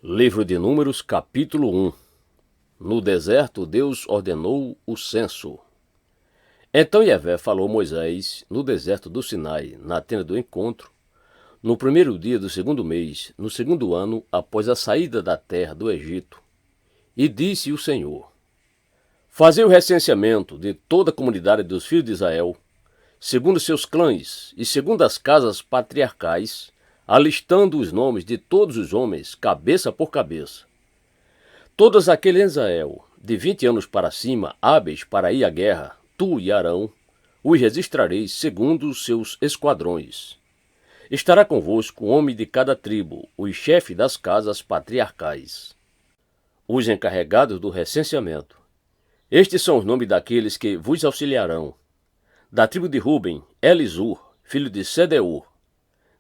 Livro de Números, capítulo 1. No deserto, Deus ordenou o censo. Então Yahvé falou a Moisés no deserto do Sinai, na tenda do encontro, no primeiro dia do segundo mês, no segundo ano após a saída da terra do Egito. E disse o Senhor: Fazei o recenseamento de toda a comunidade dos filhos de Israel, segundo seus clãs e segundo as casas patriarcais, alistando os nomes de todos os homens, cabeça por cabeça. Todos aqueles em Israel, de 20 anos para cima, hábeis para ir à guerra, tu e Arão, os registrareis segundo os seus esquadrões. Estará convosco um homem de cada tribo, os chefes das casas patriarcais, os encarregados do recenseamento. Estes são os nomes daqueles que vos auxiliarão. Da tribo de Ruben, Elisur, filho de Sedeur.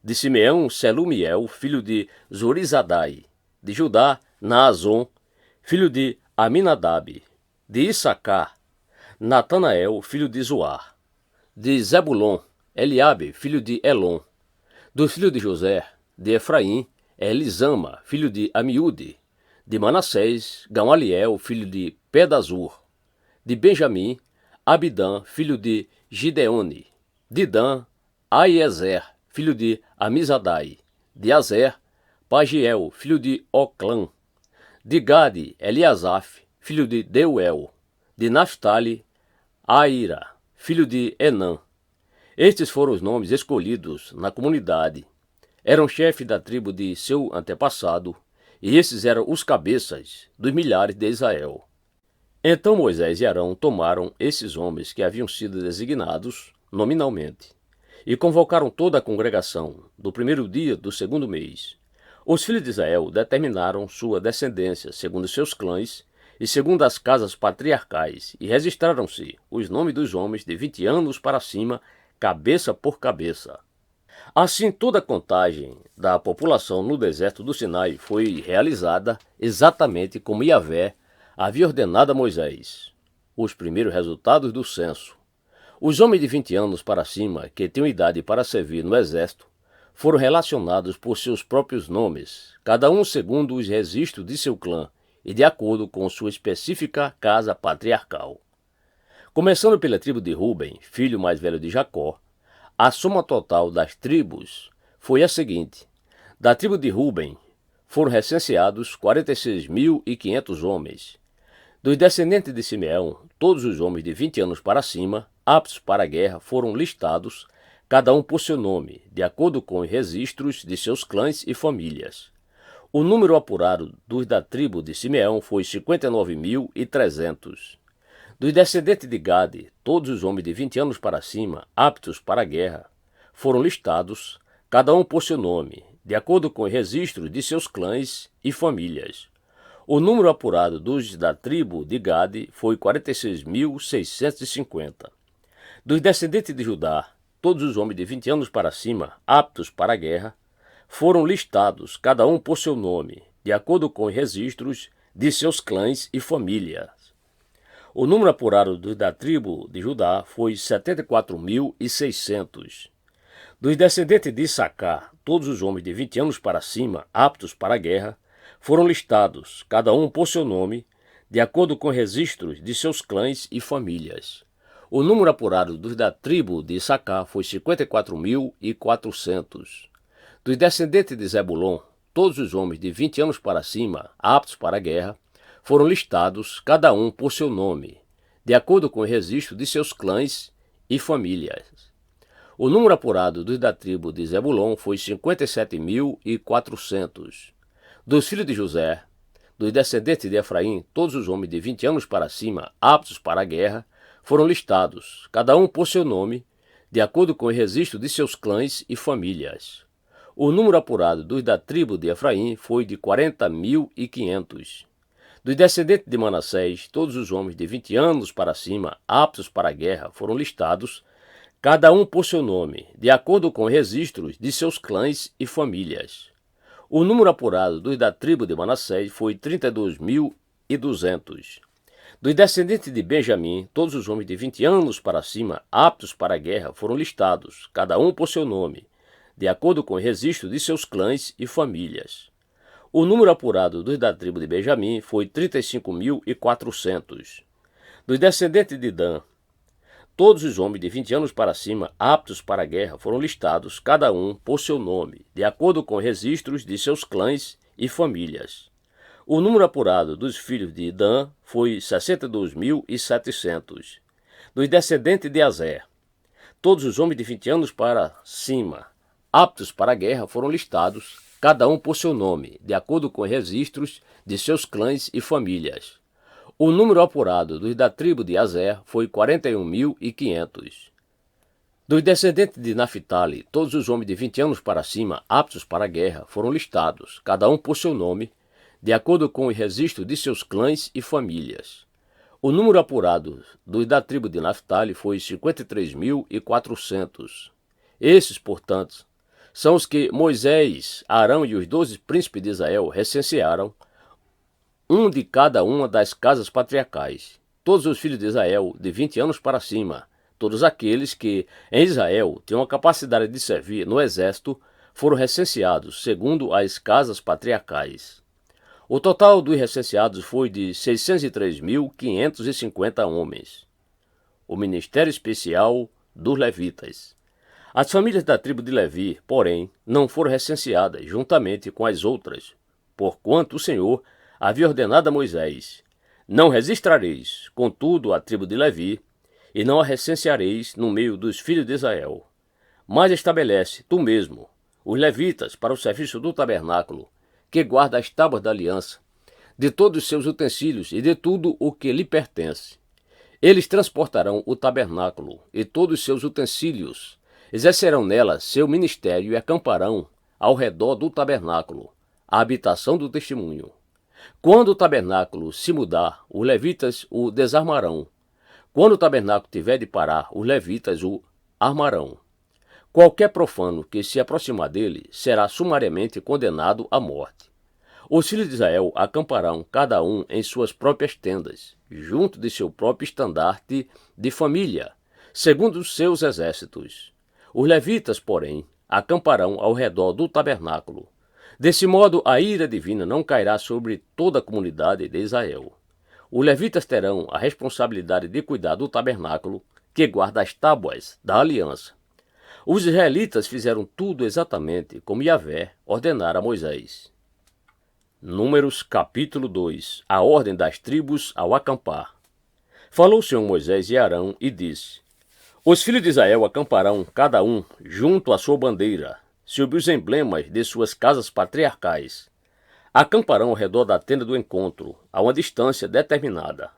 De Simeão, Selumiel, filho de Zorizadai. De Judá, Naazon, filho de Aminadab. De Issacar, Natanael, filho de Zoar. De Zebulon, Eliabe, filho de Elon. Do filho de José, de Efraim, Elisama, filho de Amiúde. De Manassés, Gamaliel, filho de Pedazur. De Benjamim, Abidã, filho de Gideone. De Dan, Aiezer, filho de Amizadai. De Azer, Pagiel, filho de Oclã. De Gade, Eliasaf, filho de Deuel. De Naphtali, Aira, filho de Enã. Estes foram os nomes escolhidos na comunidade. Eram chefes da tribo de seu antepassado, e esses eram os cabeças dos milhares de Israel. Então Moisés e Arão tomaram esses homens que haviam sido designados nominalmente, e convocaram toda a congregação do primeiro dia do segundo mês. Os filhos de Israel determinaram sua descendência segundo seus clãs e segundo as casas patriarcais, e registraram-se os nomes dos homens de 20 anos para cima, cabeça por cabeça. Assim, toda a contagem da população no deserto do Sinai foi realizada exatamente como Yahvé havia ordenado a Moisés. Os primeiros resultados do censo. Os homens de 20 anos para cima, que tinham idade para servir no exército, foram relacionados por seus próprios nomes, cada um segundo os registros de seu clã e de acordo com sua específica casa patriarcal. Começando pela tribo de Ruben, filho mais velho de Jacó, a soma total das tribos foi a seguinte: da tribo de Ruben foram recenseados 46.500 homens. Dos descendentes de Simeão, todos os homens de 20 anos para cima, aptos para a guerra, foram listados, cada um por seu nome, de acordo com os registros de seus clãs e famílias. O número apurado dos da tribo de Simeão foi 59.300. Dos descendentes de Gade, todos os homens de 20 anos para cima, aptos para a guerra, foram listados, cada um por seu nome, de acordo com os registros de seus clãs e famílias. O número apurado dos da tribo de Gade foi 46.650. Dos descendentes de Judá, todos os homens de 20 anos para cima, aptos para a guerra, foram listados, cada um por seu nome, de acordo com os registros de seus clãs e famílias. O número apurado dos da tribo de Judá foi 74.600. Dos descendentes de Issacar, todos os homens de 20 anos para cima, aptos para a guerra, foram listados, cada um por seu nome, de acordo com registros de seus clãs e famílias. O número apurado dos da tribo de Issacar foi 54.400. Dos descendentes de Zebulon, todos os homens de 20 anos para cima, aptos para a guerra, foram listados, cada um por seu nome, de acordo com o registro de seus clãs e famílias. O número apurado dos da tribo de Zebulon foi 57.400. Dos filhos de José, dos descendentes de Efraim, todos os homens de 20 anos para cima, aptos para a guerra, foram listados, cada um por seu nome, de acordo com o registro de seus clãs e famílias. O número apurado dos da tribo de Efraim foi de 40.500. Dos descendentes de Manassés, todos os homens de 20 anos para cima, aptos para a guerra, foram listados, cada um por seu nome, de acordo com os registros de seus clãs e famílias. O número apurado dos da tribo de Manassés foi 32.200. Dos descendentes de Benjamim, todos os homens de 20 anos para cima, aptos para a guerra, foram listados, cada um por seu nome, de acordo com o registro de seus clãs e famílias. O número apurado dos da tribo de Benjamim foi 35.400. Dos descendentes de Dan, todos os homens de 20 anos para cima, aptos para a guerra, foram listados, cada um por seu nome, de acordo com registros de seus clãs e famílias. O número apurado dos filhos de Dan foi 62.700. Dos descendentes de Azer, todos os homens de 20 anos para cima, aptos para a guerra, foram listados, cada um por seu nome, de acordo com registros de seus clãs e famílias. O número apurado dos da tribo de Azer foi 41.500. Dos descendentes de Naphtali, todos os homens de 20 anos para cima, aptos para a guerra, foram listados, cada um por seu nome, de acordo com o registro de seus clãs e famílias. O número apurado dos da tribo de Naphtali foi 53.400. Esses, portanto, são os que Moisés, Arão e os 12 príncipes de Israel recensearam, um de cada uma das casas patriarcais. Todos os filhos de Israel, de 20 anos para cima, todos aqueles que, em Israel, tinham a capacidade de servir no exército, foram recenseados, segundo as casas patriarcais. O total dos recenseados foi de 603.550 homens. O ministério especial dos levitas. As famílias da tribo de Levi, porém, não foram recenseadas juntamente com as outras, porquanto o Senhor havia ordenado a Moisés: não registrareis, contudo, a tribo de Levi, e não a recenseareis no meio dos filhos de Israel. Mas estabelece, tu mesmo, os levitas para o serviço do tabernáculo, que guarda as tábuas da aliança, de todos os seus utensílios e de tudo o que lhe pertence. Eles transportarão o tabernáculo e todos os seus utensílios, exercerão nela seu ministério e acamparão ao redor do tabernáculo, a habitação do testemunho. Quando o tabernáculo se mudar, os levitas o desarmarão. Quando o tabernáculo tiver de parar, os levitas o armarão. Qualquer profano que se aproximar dele será sumariamente condenado à morte. Os filhos de Israel acamparão cada um em suas próprias tendas, junto de seu próprio estandarte de família, segundo os seus exércitos. Os levitas, porém, acamparão ao redor do tabernáculo. Desse modo, a ira divina não cairá sobre toda a comunidade de Israel. Os levitas terão a responsabilidade de cuidar do tabernáculo, que guarda as tábuas da aliança. Os israelitas fizeram tudo exatamente como Yahvé ordenara a Moisés. Números capítulo 2. A ordem das tribos ao acampar. Falou o Senhor Moisés e Arão e disse: os filhos de Israel acamparão cada um junto à sua bandeira, sob os emblemas de suas casas patriarcais. Acamparão ao redor da tenda do encontro, a uma distância determinada.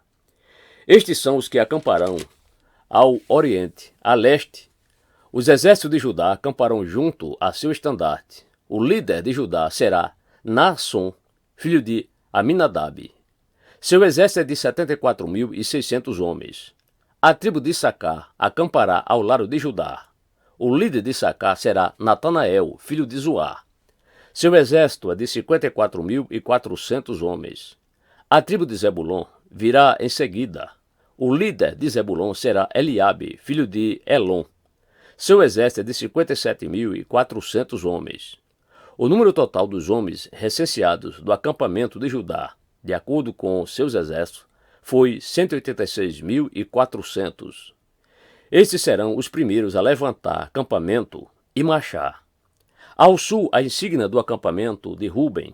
Estes são os que acamparão ao oriente, a leste. Os exércitos de Judá acamparão junto a seu estandarte. O líder de Judá será Naasson, filho de Aminadab. Seu exército é de 74.600 homens. A tribo de Issacar acampará ao lado de Judá. O líder de Issacar será Natanael, filho de Zuar. Seu exército é de 54.400 homens. A tribo de Zebulon virá em seguida. O líder de Zebulon será Eliabe, filho de Elon. Seu exército é de 57.400 homens. O número total dos homens recenseados do acampamento de Judá, de acordo com seus exércitos, foi 186.400. Estes serão os primeiros a levantar acampamento e marchar. Ao sul, a insígnia do acampamento de Ruben,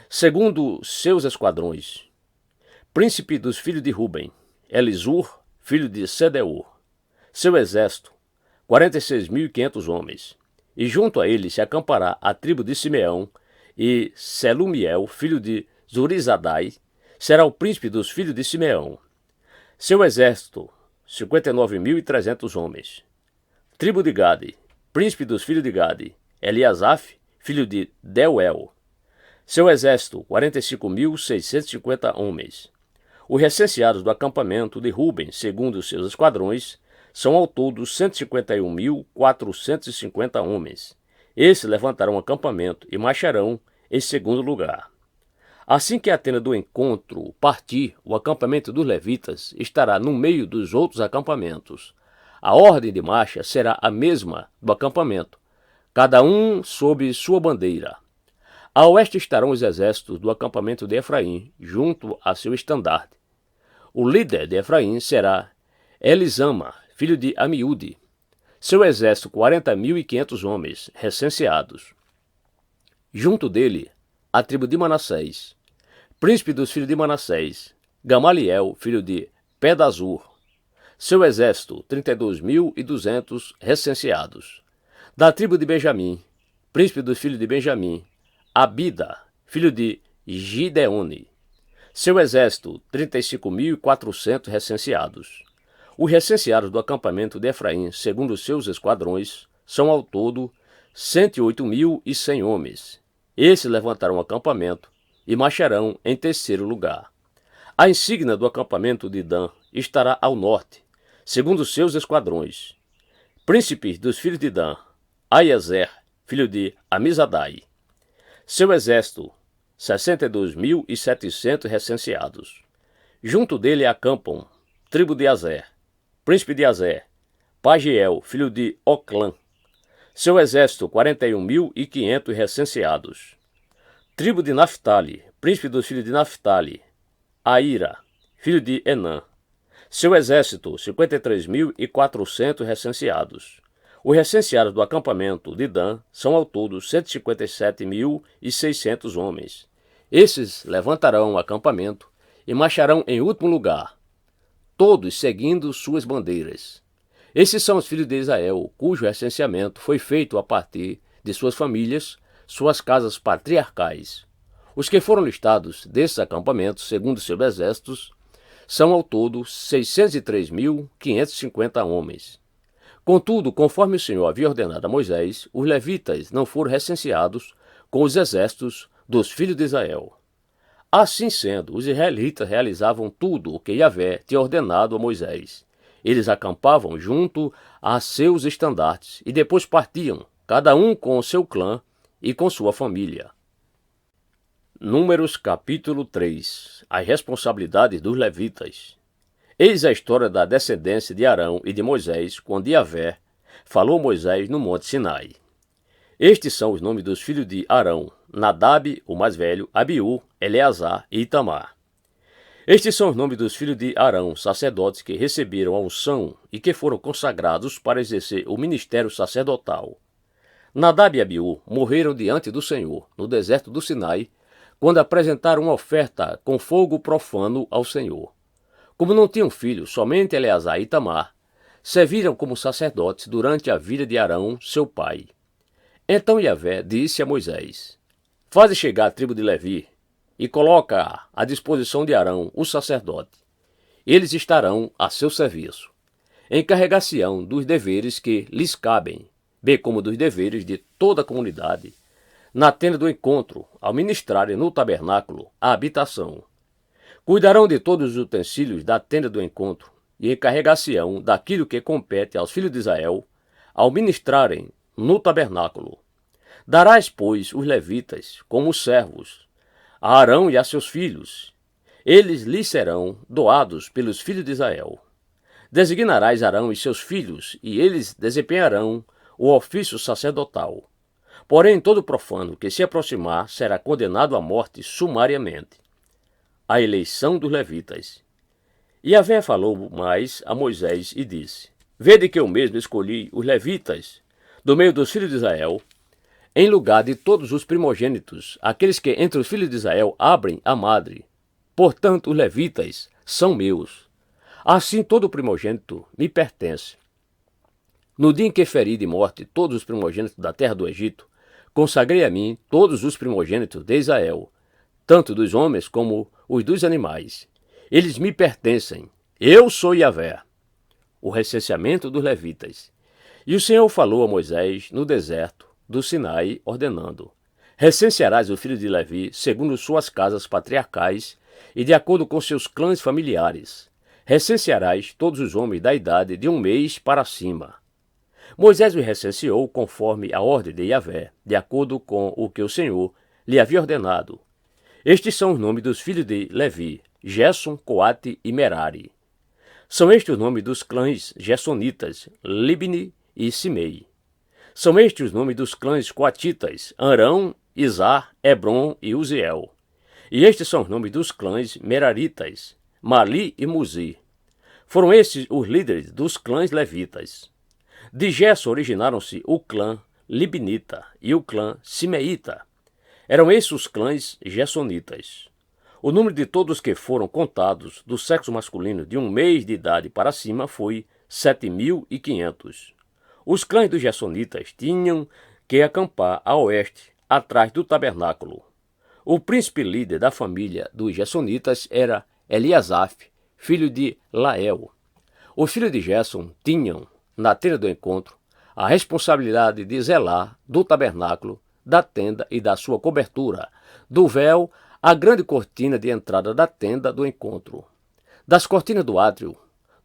segundo seus esquadrões. Príncipe dos filhos de Ruben, Elisur, filho de Sedeur. Seu exército, 46.500 homens. E junto a ele se acampará a tribo de Simeão, e Selumiel, filho de Zurizadai, será o príncipe dos filhos de Simeão. Seu exército, 59.300 homens. Tribo de Gade, príncipe dos filhos de Gade, Eliasaf, filho de Deuel. Seu exército, 45.650 homens. Os recenseados do acampamento de Ruben, segundo seus esquadrões, são ao todo 151.450 homens. Esses levantarão acampamento e marcharão em segundo lugar. Assim que a tenda do encontro partir, o acampamento dos levitas estará no meio dos outros acampamentos. A ordem de marcha será a mesma do acampamento, cada um sob sua bandeira. A oeste estarão os exércitos do acampamento de Efraim, junto a seu estandarte. O líder de Efraim será Elisama, filho de Amiúde. Seu exército, 40.500 homens, recenseados. Junto dele, a tribo de Manassés. Príncipe dos filhos de Manassés, Gamaliel, filho de Pedazur. Seu exército, 32.200 recenseados. Da tribo de Benjamim, príncipe dos filhos de Benjamim, Abida, filho de Gideone. Seu exército, 35.400 recenseados. Os recenseados do acampamento de Efraim, segundo seus esquadrões, são ao todo 108.100 homens. Esses levantarão acampamento e marcharão em terceiro lugar. A insígnia do acampamento de Dan estará ao norte, segundo seus esquadrões. Príncipes dos filhos de Dan, Aiezer, filho de Amizadai. Seu exército, 62.700 recenseados. Junto dele acampam tribo de Azer, príncipe de Azer, Pagiel, filho de Oclã. Seu exército, 41.500 recenseados. Tribo de Naphtali, príncipe dos filhos de Naphtali, Aira, filho de Enã. Seu exército, 53.400 recenseados. Os recenseados do acampamento de Dan são ao todo 157.600 homens. Esses levantarão o acampamento e marcharão em último lugar, todos seguindo suas bandeiras. Esses são os filhos de Israel, cujo recenseamento foi feito a partir de suas famílias, suas casas patriarcais. Os que foram listados desses acampamentos, segundo seus exércitos, são ao todo 603.550 homens. Contudo, conforme o Senhor havia ordenado a Moisés, os levitas não foram recenseados com os exércitos dos filhos de Israel. Assim sendo, os israelitas realizavam tudo o que Yahvé tinha ordenado a Moisés. Eles acampavam junto a seus estandartes e depois partiam, cada um com o seu clã e com sua família. Números capítulo 3. As responsabilidades dos levitas. Eis a história da descendência de Arão e de Moisés, quando Yahvé falou a Moisés no monte Sinai. Estes são os nomes dos filhos de Arão: Nadab, o mais velho, Abiú, Eleazar e Itamar. Estes são os nomes dos filhos de Arão, sacerdotes que receberam a unção e que foram consagrados para exercer o ministério sacerdotal. Nadab e Abiú morreram diante do Senhor, no deserto do Sinai, quando apresentaram uma oferta com fogo profano ao Senhor. Como não tinham filhos, somente Eleazar e Itamar serviram como sacerdotes durante a vida de Arão, seu pai. Então Yahvé disse a Moisés: Faze chegar a tribo de Levi e coloca-a à disposição de Arão, o sacerdote. Eles estarão a seu serviço. Encarregar-se-ão dos deveres que lhes cabem, bem como dos deveres de toda a comunidade, na tenda do encontro, ao ministrarem no tabernáculo a habitação. Cuidarão de todos os utensílios da tenda do encontro e encarregar-se-ão daquilo que compete aos filhos de Israel, ao ministrarem no tabernáculo. Darás, pois, os levitas como servos, a Arão e a seus filhos. Eles lhes serão doados pelos filhos de Israel. Designarás Arão e seus filhos, e eles desempenharão o ofício sacerdotal. Porém, todo profano que se aproximar será condenado à morte sumariamente. A eleição dos levitas. Yahvé falou mais a Moisés e disse: Vede que eu mesmo escolhi os levitas do meio dos filhos de Israel, em lugar de todos os primogênitos, aqueles que entre os filhos de Israel abrem a madre. Portanto, os levitas são meus. Assim, todo primogênito me pertence. No dia em que feri de morte todos os primogênitos da terra do Egito, consagrei a mim todos os primogênitos de Israel, tanto dos homens como os dos animais. Eles me pertencem. Eu sou Yahvé. O recenseamento dos levitas. E o Senhor falou a Moisés no deserto do Sinai, ordenando: Recensearás o filho de Levi segundo suas casas patriarcais e de acordo com seus clãs familiares. Recensearás todos os homens da idade de 1 mês para cima. Moisés os recenseou conforme a ordem de Yahvé, de acordo com o que o Senhor lhe havia ordenado. Estes são os nomes dos filhos de Levi: Gerson, Coate e Merari. São estes os nomes dos clãs gersonitas: Libni e Simei. São estes os nomes dos clãs coatitas: Arão Izar, Hebron e Uziel. E estes são os nomes dos clãs meraritas, Mali e Muzi. Foram estes os líderes dos clãs levitas. De Gerson originaram-se o clã libnita e o clã simeita. Eram esses os clãs gersonitas. O número de todos que foram contados do sexo masculino de 1 mês de idade para cima foi 7.500. Os clãs dos gersonitas tinham que acampar a oeste, atrás do tabernáculo. O príncipe líder da família dos gersonitas era Eliasaf, filho de Lael. Os filhos de Gerson tinham, na tenda do encontro, a responsabilidade de zelar do tabernáculo, da tenda e da sua cobertura, do véu, a grande cortina de entrada da tenda do encontro, das cortinas do átrio,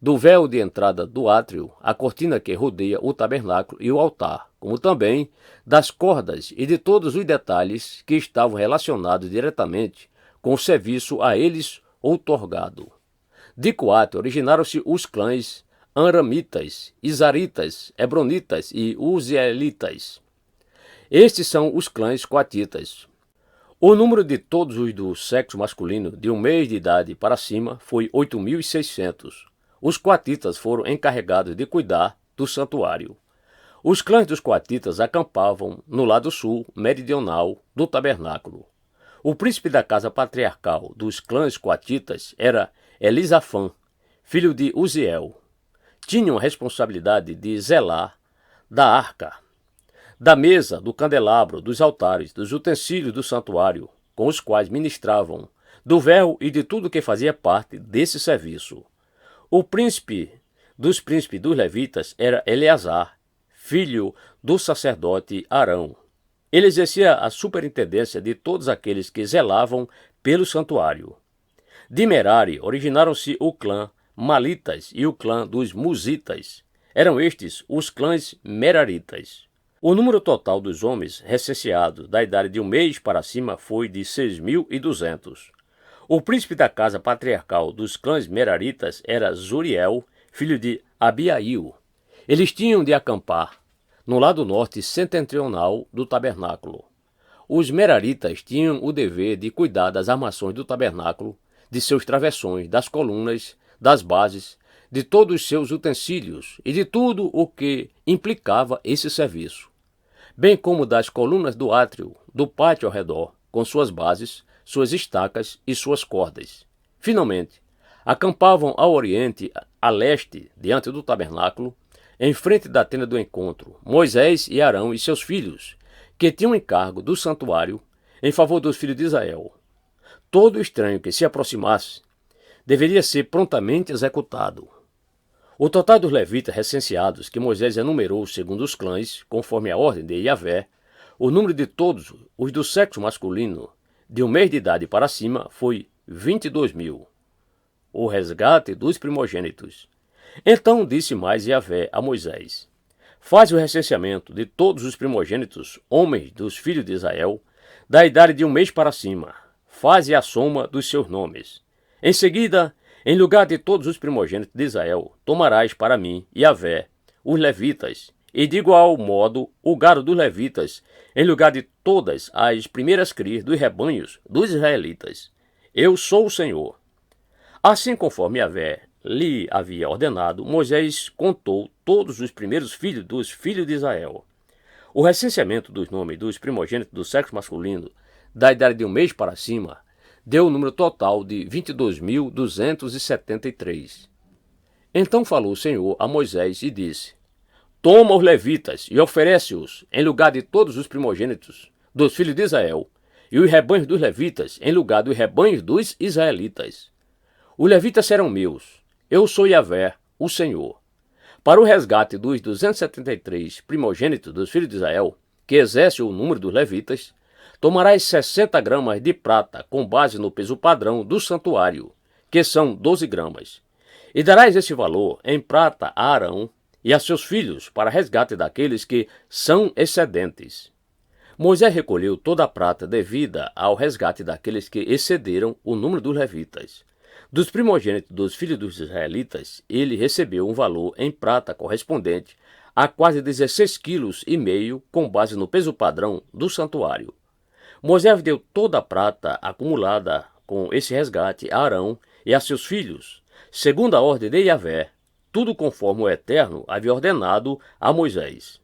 do véu de entrada do átrio, a cortina que rodeia o tabernáculo e o altar, como também das cordas e de todos os detalhes que estavam relacionados diretamente com o serviço a eles outorgado. De Coate originaram-se os clãs Anramitas, Izaritas, Hebronitas e Uzielitas. Estes são os clãs coatitas. O número de todos os do sexo masculino de 1 mês de idade para cima foi 8.600. Os coatitas foram encarregados de cuidar do santuário. Os clãs dos coatitas acampavam no lado sul meridional do tabernáculo. O príncipe da casa patriarcal dos clãs coatitas era Elisafã, filho de Uziel. Tinham a responsabilidade de zelar da arca, da mesa, do candelabro, dos altares, dos utensílios do santuário, com os quais ministravam, do véu e de tudo que fazia parte desse serviço. O príncipe dos levitas era Eleazar, filho do sacerdote Arão. Ele exercia a superintendência de todos aqueles que zelavam pelo santuário. De Merari originaram-se o clã Malitas e o clã dos Muzitas. Eram estes os clãs meraritas. O número total dos homens recenseados da idade de 1 mês para cima foi de 6.200. O príncipe da casa patriarcal dos clãs meraritas era Zuriel, filho de Abiail. Eles tinham de acampar no lado norte setentrional do tabernáculo. Os meraritas tinham o dever de cuidar das armações do tabernáculo, de seus travessões, das colunas, das bases, de todos os seus utensílios e de tudo o que implicava esse serviço, bem como das colunas do átrio, do pátio ao redor, com suas bases, suas estacas e suas cordas. Finalmente, acampavam ao oriente, a leste, diante do tabernáculo, em frente da tenda do encontro, Moisés e Arão e seus filhos, que tinham encargo do santuário em favor dos filhos de Israel. Todo estranho que se aproximasse deveria ser prontamente executado. O total dos levitas recenseados que Moisés enumerou segundo os clãs, conforme a ordem de Yahvé, o número de todos os do sexo masculino de 1 mês de idade para cima foi 22.000. O resgate dos primogênitos. Então disse mais Yahvé a Moisés: Faz o recenseamento de todos os primogênitos, homens dos filhos de Israel, da idade de 1 mês para cima. Faze a soma dos seus nomes. Em seguida, em lugar de todos os primogênitos de Israel, tomarás para mim, Yahvé, os levitas, e de igual modo o gado dos levitas, em lugar de todas as primeiras crias dos rebanhos dos israelitas. Eu sou o Senhor. Assim conforme Yahvé lhe havia ordenado, Moisés contou todos os primeiros filhos dos filhos de Israel. O recenseamento dos nomes dos primogênitos do sexo masculino, da idade de 1 mês para cima, deu o número total de 22.273. Então falou o Senhor a Moisés e disse: Toma os levitas e oferece-os em lugar de todos os primogênitos dos filhos de Israel, e os rebanhos dos levitas em lugar dos rebanhos dos israelitas. Os levitas serão meus. Eu sou Yahvé, o Senhor. Para o resgate dos 273 primogênitos dos filhos de Israel, que exerce o número dos levitas, tomarás 60 gramas de prata com base no peso padrão do santuário, que são 12 gramas, e darás esse valor em prata a Arão e a seus filhos para resgate daqueles que são excedentes. Moisés recolheu toda a prata devida ao resgate daqueles que excederam o número dos levitas. Dos primogênitos dos filhos dos israelitas, ele recebeu um valor em prata correspondente a quase 16,5 kg com base no peso padrão do santuário. Moisés deu toda a prata acumulada com esse resgate a Arão e a seus filhos, segundo a ordem de Yahvé, tudo conforme o Eterno havia ordenado a Moisés.